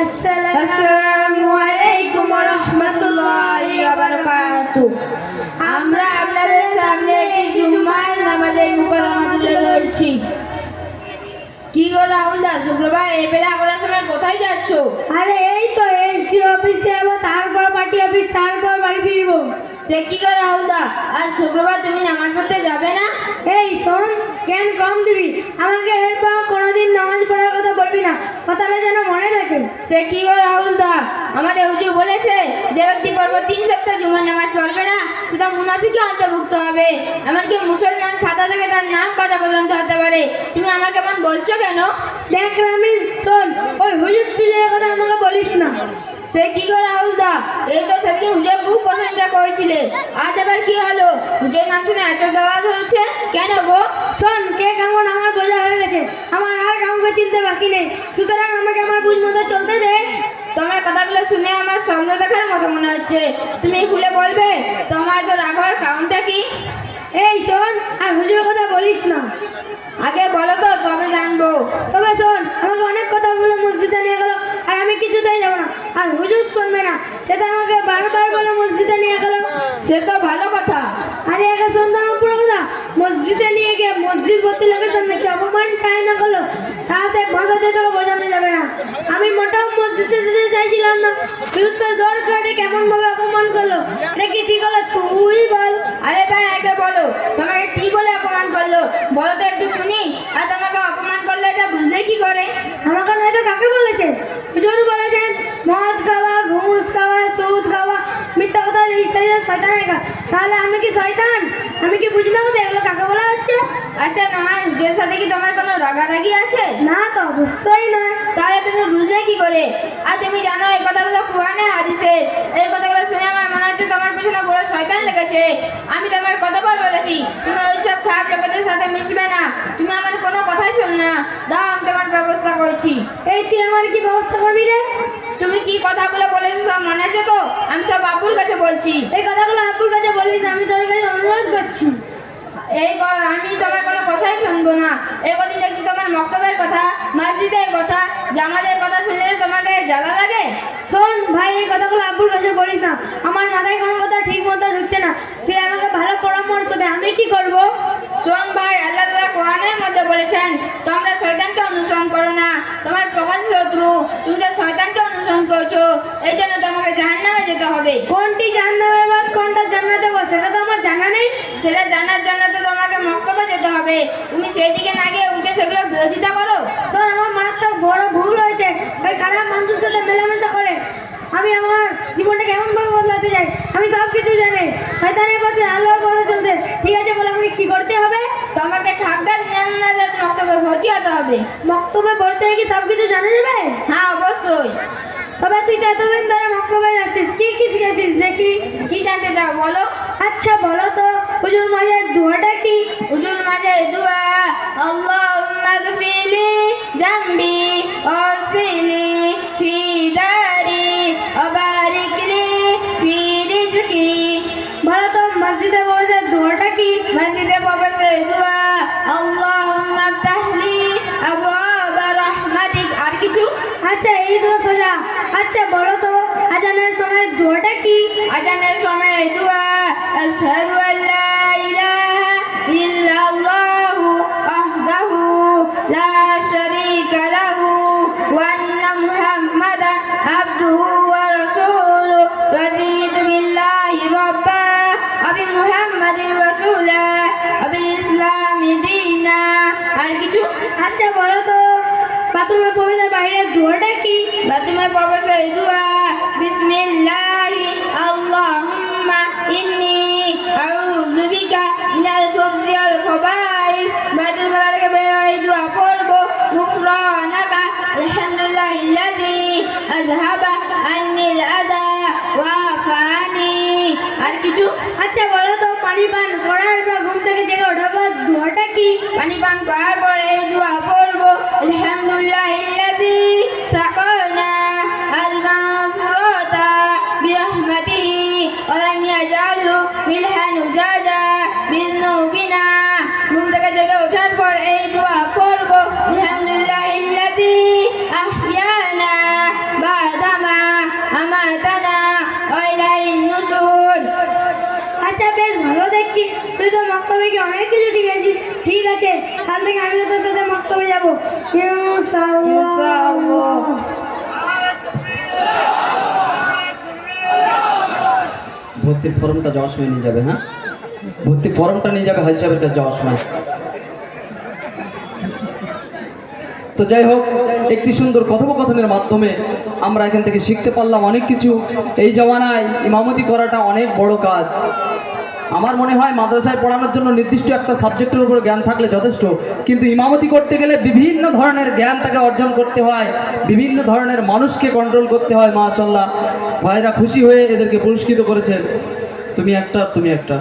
আসসালামু আলাইকুম ওয়া রাহমাতুল্লাহি ওয়া বারাকাতুহু। আমরা আপনাদের সামনে একটি জুমার নামাজের মুকদ্দমা তুলে ধরছি। কি গো রাহুলদা, শুক্রবার এই বেলা করার সময় কোথায় যাচ্ছ? আরে এই তো এসডি অফিসে যাবো, তারপর পার্টি অফিস, তারপর বাড়ি ফিরবো। সে কি গো রাহুলদা, আর শুক্রবার তুমি নামাজ পড়তে যাবে না? এই শোন, কেন কম দিবি? আমাকে এরপর কোনোদিন নামাজ পড়ার কথা বলবি না, কথাটা যেন মনে থাকে। সে কি গো রাহুলদা, আমাদের হুজুর বলেছে যে ব্যক্তি পরপর 3 সপ্তাহ জুমার নামাজ পড়বে না সেটা মুনাফিকে অন্তর্ভুক্ত হবে। এমনকি মুসলমান খাতা থেকে তার নাম কাটা পর্যন্ত হতে পারে। তুমি আমাকে এমন বলছো কেন? দেখ রামিন, শোন, ওই হুজুর টুজুরের কথা আমাকে বলিস না। সে কি গো রাহুলদা, এই তো সেদিন হুজুর খুব প্রশংসা করেছিলে, আজ আবার কি হলো? হুজুর নাম শুনে এত দাওয়াত হয়েছে কেন গো? শোন, কে কেমন আমার বোঝা হয়ে গেছে, আমার আর কাউকে চিনতে বাকি নেই, সুতরাং আমাকে আমার বুঝ মতো চলতে দে। তোমার কথাগুলো শুনে আমার স্বপ্ন দেখার মতো মনে হচ্ছে। তুমি খুলে বলবে তোমার তো রাগ হওয়ার কারণটা কি? এই শোন, আর হুজুরের কথা বলিস না। আগে বলো তো, তবে জানবো। তবে শোন, আমাকে অনেক কথা বলে মসজিদে নিয়ে গেল, আর আমি কিছুতেই যাবো না। আর হুজুর করবে না, সেটা আমাকে বারবার বলে মসজিদে নিয়ে গেল। সে তো ভালো কথা। আরে একা শোন তো আমার পুরো কথা। মসজিদে নিয়ে গিয়ে মসজিদ ভর্তি লোকের সামনে কি অপমান চাই না করলো, তাতে ভাষা দিতেও বোঝানো যাবে না। আমি মোটাও মসজিদে যেতে চাইছিলাম না, কিন্তু তো দরকারে কেমন ভাবে অপমান করলো, দেখি ঠিক হলো তুই বল। আরে ভাই, আগে বলো তোমাকে কি বলে অপমান করলো, বলো তো একটু শুনি। আর তোমাকে অপমান করলে এটা বুঝলে কি করে? আমাকে নয়তো কাকে বলেছে? হুজুর বলেছেন মদ খাওয়া, ঘুষ খাওয়া, সুদ খাওয়া, মিথ্যা কথা ইত্যাদি শয়তানের কাজ। তাহলে আমি কি শয়তান? আমি কি বুঝলাম তো এগুলো কাকে বলা হচ্ছে? আচ্ছা, নয় হুজুরের সাথে কি তোমার কোনো রাগারাগি আছে? না তো, অবশ্যই না। তাহলে তুমি বুঝলে কি করে? আর তুমি জানো এই কথাগুলো কুরআনে হাদিসে। এই কথাগুলো শুনে আমার মনে হচ্ছে তোমার পেছনে বড় শয়তান লেগেছে। আমি তোমার কতবার বলেছি তুমি ওইসব খারাপ লোকেদের সাথে মিশবে না, তুমি আমার কোনো কথাই শোনো না। দাও, আমি তোমার ব্যবস্থা করছি। এই তুই আমার কি ব্যবস্থা করবি রে? তুমি কি কথাগুলো বলেছো সব মনে আছে তো? আমি সব আব্বুর কাছে বলছি। এই কথাগুলো আব্বুর কাছে বলিস না, আমি তোর কাছে অনুরোধ করছি। আমি তোমার কোনো কথাই শুনবো না। এই কদিন দেখছি তোমার মক্তবের কথা, মসজিদের কথা, জামাতের কথা শুনলে তোমাকে জ্বালা লাগে। শোন ভাই, এই কথাগুলো আব্বুর কাছে বলিস না, আমার মাথায় কোনো কথা ঠিক মতো ঢুকছে না। তুই আমাকে ভালো পরামর্শ দে, আমি কি করব? শোন ভাই, আল্লাহ তাআলা কোরআনের মধ্যে বলেছেন তোমরা শয়তানকে অনুসরণ করো না, তোমার প্রকাশ শত্রু। তুমি তো শয়তানকে অনুসরণ করছো, এই জন্য তোমাকে জাহান্নামে যেতে হবে। কোনটি জান্নাতের বাদ কোনটা জান্নাতে বল, সেটা তো আমার জানা নেই। সেটা জানার জন্য তো তোমাকে মক্তবে যেতে হবে। তুমি সেই দিকে না গিয়ে উঠে সেগুলো বিরোধিতা করো। শোন, আমার মারাত্মক বড় ভুল হয়েছে, ওই খারাপ মানুষের সাথে মেলামেশা করে আমি আমার জীবনটাকে এমন ভাবে বদলাতে চাই। আমি সব কিছু জানি, শয়তানের পথে আল্লাহর পথে চলতে। ঠিক আছে, বলে আমাকে কি করতে হবে? তোমাকে ঠাকদার জান্নাতের মক্তবে ভর্তি হতে হবে। মক্তবে পড়তে কি সব কিছু জানা যাবে? হ্যাঁ, অবশ্যই। তবে তুই তো এতদিন ধরে মক্তবে যাচ্ছিস, কি কি শিখেছিস দেখি? কি জানতে চাও বলো? আচ্ছা বলো তো, হুজুর মাঝের দোয়াটা কি? হুজুর মাঝে দোয়া, আল্লাহুম্মা গফিরলি জামবি ওয়াসিলি ফি দারি ওয়া বারিকলি ফি রিজকি। বলো তো, মসজিদে বসে দোয়াটা কি? মসজিদে প্রবেশের দোয়া, আল্লাহুম্মা ইফতাহলি আবওয়াবা রাহমাতিক। আর কিছু? আচ্ছা, এই তো সোজা। আচ্ছা বলো তো, আজানের সময় দোয়াটা কি? আজানের সময় দোয়া, আশহাদু আল্লা ইলাহা ইল্লাল্লাহু ওয়াহদাহু লা শারীকা লাহু ওয়া আন্না মুহাম্মাদান আবদুহু ওয়া রাসূলুহু রাদিতু বিল্লাহি রাব্বা ওয়া বিমুহাম্মাদিন রাসূলা ওয়া বিল ইসলামি দীনা। আর কিছু? আচ্ছা বলো তো, বাথরুমে প্রবেশের বাইরের দোয়াটা কি? বাথরুমে প্রবেশের দোয়া, বিসমিল্লাহি আল্লাহুম্মা ইন্নী আউযু বিকা মিনাল খুবজি ওয়াল খাবাইস। বাথরুম থেকে বের হয়ে দোয়া পড়বো, গুফরানাকা আলহামদুলিল্লাহিল্লাযী আযহাবা আন্নিল আযা ওয়া আফানি। আর কিছু? আচ্ছা বলো তো, পানি পান করার পর ঘুম থেকে জেগে ওঠার পর দোয়াটা কি? পানি পান করার পরে এই দোয়া পড়বো, আলহামদুলিল্লাহিল্লাযী সাকানা আল-মা'a ফুরাতা বিরহমাতিহি ওয়া লাম ইয়াজআলহু মিলহান উজাজা বিযুনুবিনা। ঘুম থেকে জেগে ওঠার পর এই দোয়া পড়বো, আলহামদুলিল্লাহিল্লাযী আহইয়ানা তুই তো মক্তবে গিয়ে অনেক কিছু শিখেছিস। ঠিক আছে, কাল থেকে আমি তো তোদের মক্তবে যাবো। ইনশাআল্লাহ। ভর্তির ফর্মটা যাওয়ার সময় নিয়ে যাবে। হ্যাঁ, ভর্তির ফর্মটা নিয়ে যাবে হাজি সাহেবের কাছে যাওয়ার সময়। তো যাই হোক, একটি সুন্দর কথোপকথনের মাধ্যমে আমরা এখান থেকে শিখতে পারলাম অনেক কিছু। এই জমানায় ইমামতি করাটা অনেক বড় কাজ। আমার মনে হয় মাদ্রাসায় পড়ানোর জন্য নির্দিষ্ট একটা সাবজেক্টের উপর জ্ঞান থাকলে যথেষ্ট, কিন্তু ইমামতি করতে গেলে বিভিন্ন ধরনের জ্ঞান তাকে অর্জন করতে হয়, বিভিন্ন ধরনের মানুষকে কন্ট্রোল করতে হয়। মাশাআল্লাহ, ভাইরা খুশি হয়ে এদেরকে পুরস্কৃত করেছেন। তুমি একটা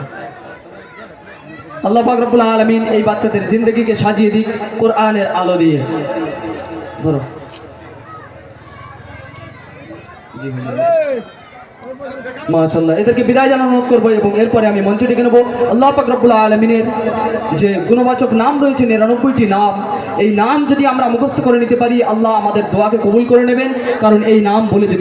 আল্লাহ পাক রব্বুল আলামিন এই বাচ্চাদের জিন্দগিকে সাজিয়ে দিক কোরআনের আলো দিয়ে। ধরো, মাশাআল্লাহ, এদেরকে বিদায় জানানোর অনুরোধ করবো এবং এরপরে আমি মঞ্চে ডেকে নেবো। আল্লাহ পাক রব্বুল আলামিনের যে গুণবাচক নাম রয়েছে 99টি নাম, এই নাম যদি আমরা মুখস্থ করে নিতে পারি, আল্লাহ আমাদের দোয়াকে কবুল করে নেবেন। কারণ এই নাম বলে যদি